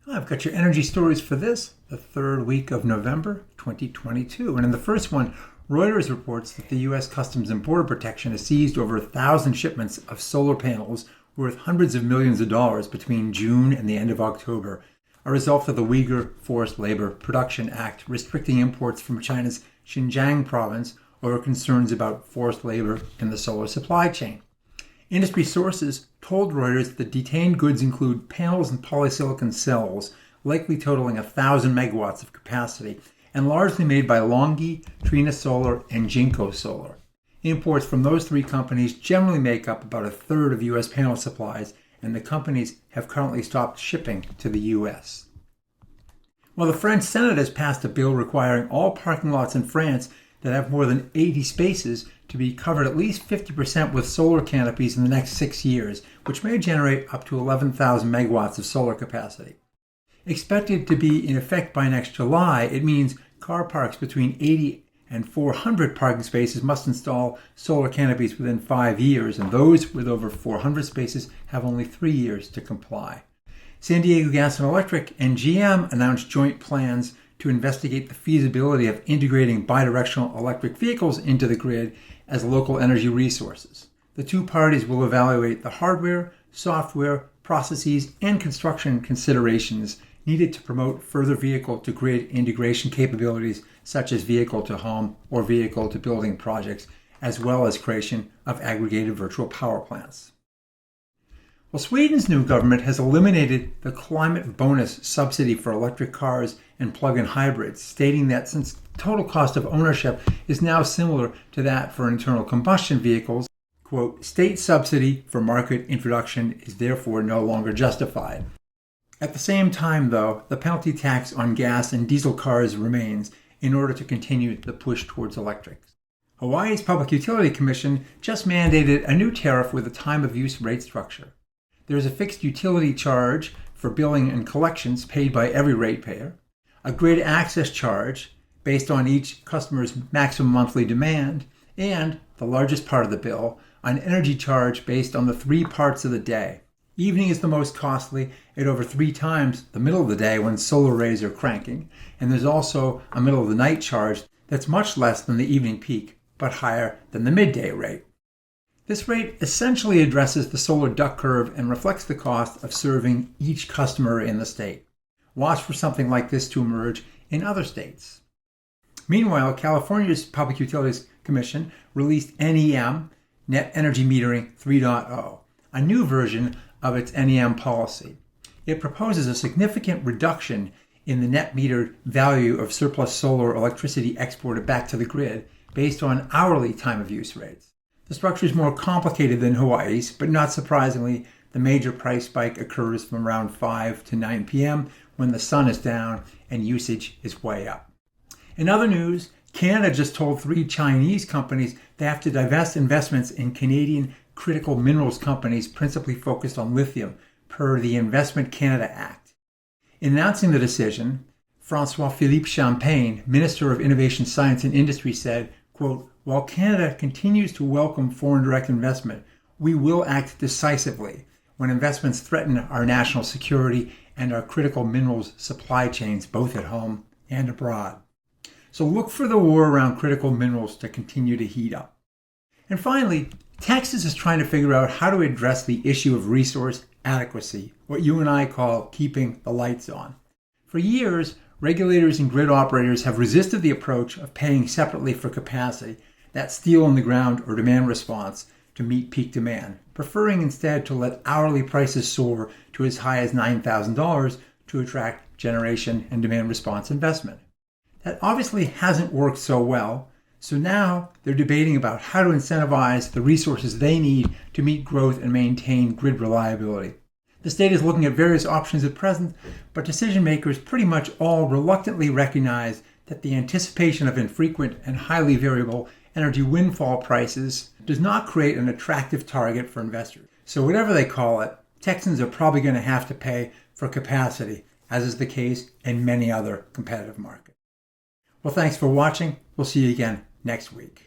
I've got your energy stories for this, the third week of November 2022. And in the first one, Reuters reports that the U.S. Customs and Border Protection has seized over 1,000 shipments of solar panels worth hundreds of millions of dollars between June and the end of October, a result of the Uyghur Forced Labor Production Act restricting imports from China's Xinjiang province over concerns about forced labor in the solar supply chain. Industry sources told Reuters that detained goods include panels and polysilicon cells, likely totaling 1,000 megawatts of capacity, and largely made by LONGi, Trina Solar, and Jinko Solar. Imports from those three companies generally make up about a third of U.S. panel supplies, and the companies have currently stopped shipping to the U.S. Well, the French Senate has passed a bill requiring all parking lots in France that have more than 80 spaces to be covered at least 50% with solar canopies in the next 6 years, which may generate up to 11,000 megawatts of solar capacity. Expected to be in effect by next July, it means car parks between 80 and 400 parking spaces must install solar canopies within 5 years, and those with over 400 spaces have only 3 years to comply. San Diego Gas and Electric and GM announced joint plans to investigate the feasibility of integrating bi-directional electric vehicles into the grid as local energy resources. The two parties will evaluate the hardware, software, processes, and construction considerations needed to promote further vehicle-to-grid integration capabilities such as vehicle-to-home or vehicle-to-building projects, as well as creation of aggregated virtual power plants. Well, Sweden's new government has eliminated the climate bonus subsidy for electric cars and plug-in hybrids, stating that since total cost of ownership is now similar to that for internal combustion vehicles, quote, state subsidy for market introduction is therefore no longer justified. At the same time, though, the penalty tax on gas and diesel cars remains in order to continue the push towards electrics. Hawaii's Public Utility Commission just mandated a new tariff with a time-of-use rate structure. There is a fixed utility charge for billing and collections paid by every ratepayer, a grid access charge based on each customer's maximum monthly demand, and, the largest part of the bill, an energy charge based on the 3 parts of the day. Evening is the most costly at over 3 times the middle of the day when solar arrays are cranking, and there's also a middle of the night charge that's much less than the evening peak, but higher than the midday rate. This rate essentially addresses the solar duck curve and reflects the cost of serving each customer in the state. Watch for something like this to emerge in other states. Meanwhile, California's Public Utilities Commission released NEM, Net Energy Metering 3.0, a new version of its NEM policy. It proposes a significant reduction in the net metered value of surplus solar electricity exported back to the grid based on hourly time-of-use rates. The structure is more complicated than Hawaii's, but not surprisingly, the major price spike occurs from around 5 to 9 p.m. when the sun is down and usage is way up. In other news, Canada just told 3 Chinese companies they have to divest investments in Canadian critical minerals companies principally focused on lithium, per the Investment Canada Act. In announcing the decision, François-Philippe Champagne, Minister of Innovation, Science and Industry, said, quote, while Canada continues to welcome foreign direct investment, we will act decisively when investments threaten our national security and our critical minerals supply chains, both at home and abroad. So look for the war around critical minerals to continue to heat up. And finally, Texas is trying to figure out how to address the issue of resource adequacy, what you and I call keeping the lights on. For years, regulators and grid operators have resisted the approach of paying separately for capacity, that steel in the ground or demand response, to meet peak demand, preferring instead to let hourly prices soar to as high as $9,000 to attract generation and demand response investment. That obviously hasn't worked so well, so now they're debating about how to incentivize the resources they need to meet growth and maintain grid reliability. The state is looking at various options at present, but decision makers pretty much all reluctantly recognize that the anticipation of infrequent and highly variable energy windfall prices does not create an attractive target for investors. So whatever they call it, Texans are probably going to have to pay for capacity, as is the case in many other competitive markets. Well, thanks for watching. We'll see you again next week.